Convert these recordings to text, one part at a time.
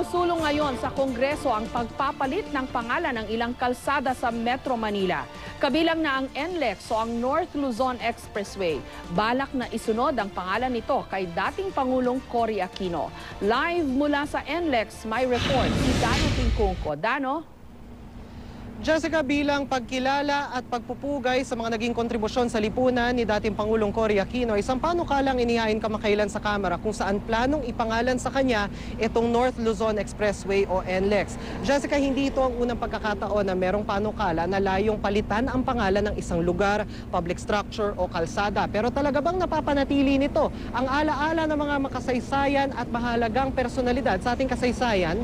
Isinusulong ngayon sa Kongreso ang pagpapalit ng pangalan ng ilang kalsada sa Metro Manila. Kabilang na ang NLEX o ang North Luzon Expressway. Balak na isunod ang pangalan nito kay dating Pangulong Cory Aquino. Live mula sa NLEX, may report si Dano Tingkungko. Dano? Jessica, bilang pagkilala at pagpupugay sa mga naging kontribusyon sa lipunan ni dating Pangulong Cory Aquino, isang panukalang inihain kamakailan sa Kamara kung saan planong ipangalan sa kanya itong North Luzon Expressway o NLEX. Jessica, hindi ito ang unang pagkakataon na merong panukala na layong palitan ang pangalan ng isang lugar, public structure o kalsada. Pero talaga bang napapanatili nito ang alaala ng mga makasaysayan at mahalagang personalidad sa ating kasaysayan?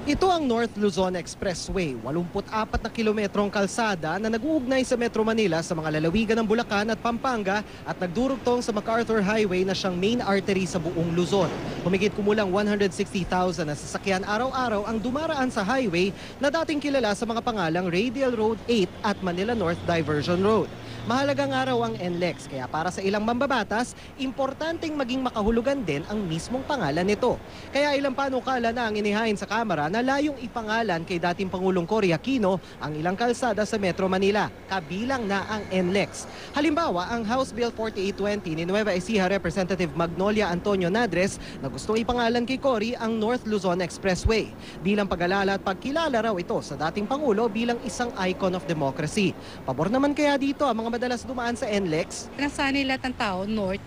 Ito ang North Luzon Expressway, 84 na kilometrong kalsada na nag-uugnay sa Metro Manila sa mga lalawigan ng Bulacan at Pampanga at nagdurugtong sa MacArthur Highway na siyang main artery sa buong Luzon. Humigit kumulang 160,000 na sasakyan araw-araw ang dumaraan sa highway na dating kilala sa mga pangalang Radial Road 8 at Manila North Diversion Road. Mahalagang araw ang NLEX, kaya para sa ilang mambabatas, importanteng maging makahulugan din ang mismong pangalan nito. Kaya ilang panukala na ang inihain sa Kamara na layong ipangalan kay dating Pangulong Cory Aquino ang ilang kalsada sa Metro Manila, kabilang na ang NLEX. Halimbawa, ang House Bill 4820 ni Nueva Ecija Representative Magnolia Antonio Nadres na gustong ipangalan kay Cory ang North Luzon Expressway. Bilang pag-alala at pagkilala raw ito sa dating Pangulo bilang isang icon of democracy. Pabor naman kaya dito ang mga madalas dumaan sa NLEX? Nasanay lahat ng tao, North,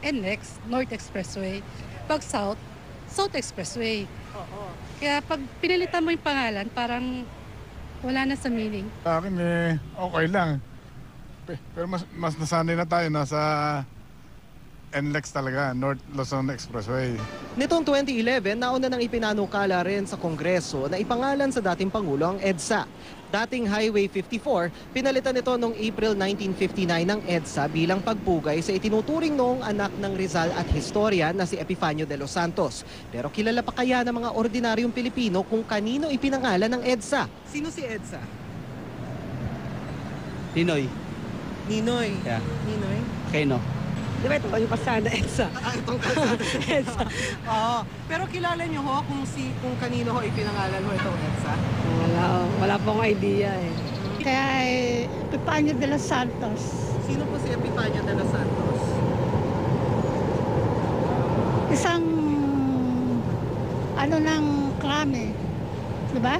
NLEX, North Expressway. Pag South, South Expressway. Kaya pag pinilitan mo yung pangalan, parang wala na sa meaning. Sa akin okay lang. Pero mas nasanay na tayo na sa NLEX talaga, North Luzon Expressway. Nitong 2011, nauna nang ipinanukala rin sa Kongreso na ipangalan sa dating Pangulo ang EDSA. Dating Highway 54, pinalitan ito noong April 1959 ng EDSA bilang pagpugay sa itinuturing noong anak ng Rizal at historian na si Epifanio de los Santos. Pero kilala pa kaya ng mga ordinaryong Pilipino kung kanino ipinangalan ng EDSA? Sino si EDSA? Ninoy. Ninoy. Yeah. Ninoy? Keno. Di ba ito yung pasada EDSA? Itong kalsada. EDSA. Oo. Pero kilala niyo ho kung kanino ho ipinangalan ho itong EDSA? Wala pong idea eh. Kaya Epifanio de los Santos. Sino po si Epifanio de los Santos? Isang ng krami. Diba?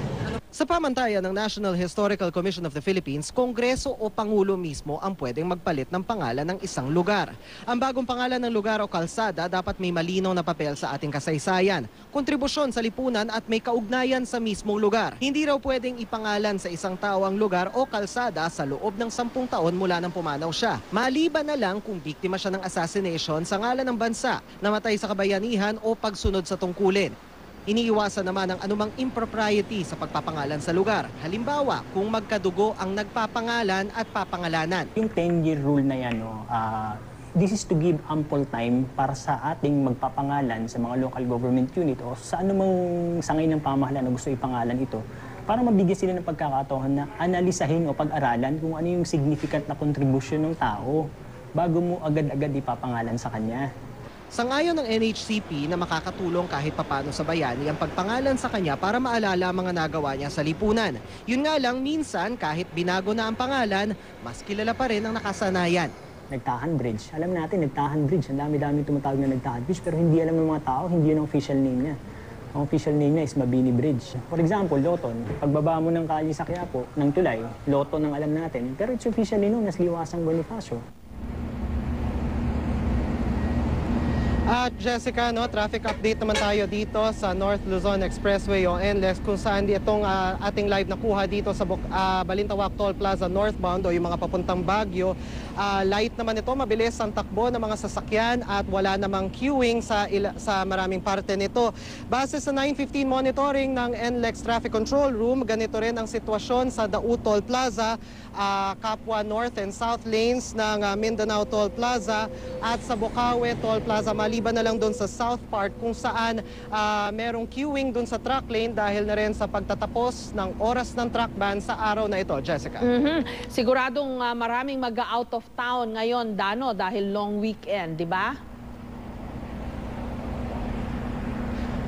Sa pamantayan ng National Historical Commission of the Philippines, Kongreso o Pangulo mismo ang pwedeng magpalit ng pangalan ng isang lugar. Ang bagong pangalan ng lugar o kalsada dapat may malinaw na papel sa ating kasaysayan, kontribusyon sa lipunan at may kaugnayan sa mismong lugar. Hindi raw pwedeng ipangalan sa isang tao ang lugar o kalsada sa loob ng 10 taon mula nang pumanaw siya. Maliban na lang kung biktima siya ng assassination sa ngalan ng bansa, namatay sa kabayanihan o pagsunod sa tungkulin. Iniiwasan naman ang anumang impropriety sa pagpapangalan sa lugar. Halimbawa, kung magkadugo ang nagpapangalan at papangalanan. Yung 10-year rule na yan, this is to give ample time para sa ating magpapangalan sa mga local government unit o sa anumang sangay ng pamahalaan na gusto ipangalan ito para mabigyan sila ng pagkakataon na analisahin o pag-aralan kung ano yung significant na kontribusyon ng tao bago mo agad-agad ipapangalan sa kanya. Sangayon ng NHCP na makakatulong kahit papano sa bayani ang pagpangalan sa kanya para maalala ang mga nagawa niya sa lipunan. Yun nga lang, minsan kahit binago na ang pangalan, mas kilala pa rin ang nakasanayan. Nagtahan Bridge. Alam natin, Nagtahan Bridge. Ang dami-dami tumatawag na Nagtahan Bridge pero hindi alam ng mga tao, hindi yun ang official name niya. Ang official name niya is Mabini Bridge. For example, Loton. Pagbaba mo ng kalye sa Quiapo, ng tulay, Loton ang alam natin. Pero it's officially known as Liwasang Bonifacio. At Jessica, traffic update naman tayo dito sa North Luzon Expressway o NLEX kung saan itong ating live nakuha dito sa Balintawak Toll Plaza northbound o yung mga papuntang Baguio. Light naman ito, mabilis ang takbo ng mga sasakyan at wala namang queuing sa maraming parte nito. Base sa 9:15 monitoring ng NLEX Traffic Control Room, ganito rin ang sitwasyon sa Dau Toll Plaza, Kapwa North and South lanes ng Mindanao Toll Plaza at sa Bocaue Toll Plaza. Maliban na lang doon sa South Park kung saan merong queuing doon sa truck lane dahil na rin sa pagtatapos ng oras ng truck ban sa araw na ito. Jessica. Siguradong maraming mag-out of town ngayon, Dano, dahil long weekend, di ba?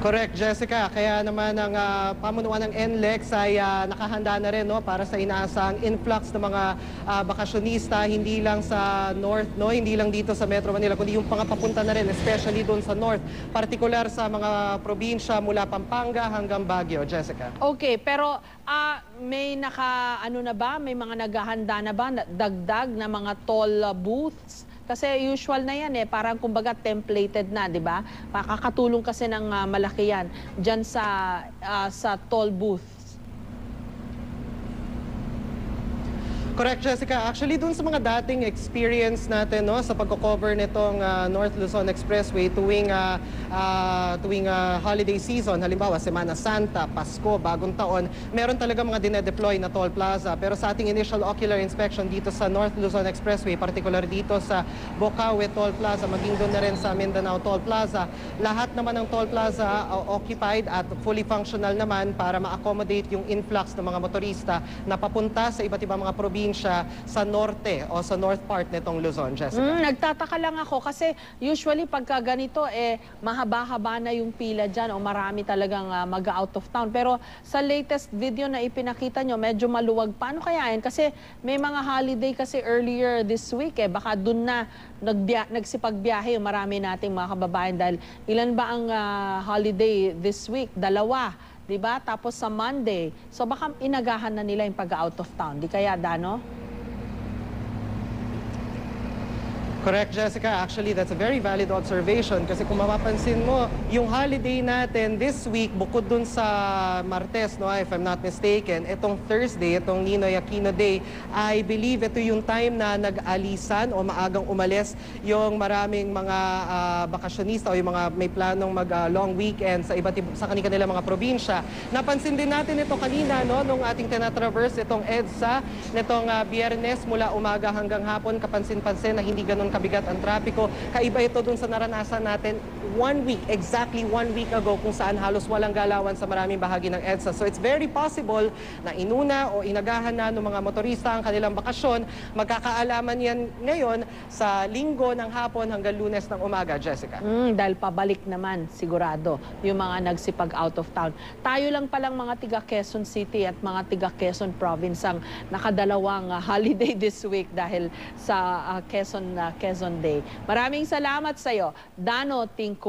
Correct, Jessica. Kaya naman ang pamunuan ng NLEX ay nakahanda na rin no, para sa inaasang influx ng mga bakasyonista, hindi lang sa North, no, hindi lang dito sa Metro Manila, kundi yung papunta na rin, especially doon sa North, partikular sa mga probinsya mula Pampanga hanggang Baguio. Jessica. Okay, pero may ano na ba? May mga naghahanda na ba? Dagdag na mga toll booths? Kasi usual na yan parang kumbaga templated na, di ba? Makakatulong kasi ng malaki yan dyan sa toll booths. Correct, Jessica. Actually, dun sa mga dating experience natin no, sa pagko-cover nitong North Luzon Expressway tuwing holiday season, halimbawa Semana Santa, Pasko, Bagong Taon, meron talaga mga dinedeploy na toll plaza. Pero sa ating initial ocular inspection dito sa North Luzon Expressway, particular dito sa Bocaue Toll Plaza, maging doon na rin sa Mindanao Toll Plaza, lahat naman ng toll plaza occupied at fully functional naman para ma-accommodate yung influx ng mga motorista na papunta sa iba't ibang mga probinsya sa norte o sa north part nitong Luzon, Jessica. Nagtataka lang ako kasi usually pagka ganito mahaba-haba na yung pila dyan o marami talagang mag-out of town. Pero sa latest video na ipinakita nyo, medyo maluwag. Paano kaya yan? Kasi may mga holiday kasi earlier this week baka dun na nagsipagbiyahe yung marami nating mga kababayan dahil ilan ba ang holiday this week? 2. Diba? Tapos sa Monday. So baka inagahan na nila yung pag-out of town. Di kaya, Dano? Correct, Jessica. Actually, that's a very valid observation kasi kung mapapansin mo, yung holiday natin this week, bukod dun sa Martes, no, if I'm not mistaken, itong Thursday, itong Ninoy Aquino Day, I believe ito yung time na nag-alisan o maagang umalis yung maraming mga bakasyonista o yung mga may planong mag-long weekend sa sa kanilang mga probinsya. Napansin din natin ito kanina, no, nung ating tinatraverse itong EDSA, nitong Biyernes mula umaga hanggang hapon, kapansin-pansin na hindi ganun kabigat ang trapiko. Kaiba ito dun sa naranasan natin exactly one week ago kung saan halos walang galawan sa maraming bahagi ng EDSA. So it's very possible na inuna o inagahan na ng mga motorista ang kanilang bakasyon. Magkakaalaman yan ngayon sa Linggo ng hapon hanggang Lunes ng umaga, Jessica. Dahil pabalik naman, sigurado, yung mga nagsipag out of town. Tayo lang palang mga tiga Quezon City at mga tiga Quezon Province ang nakadalawang holiday this week dahil sa Quezon Day. Maraming salamat sa iyo, Dano Tingkungko.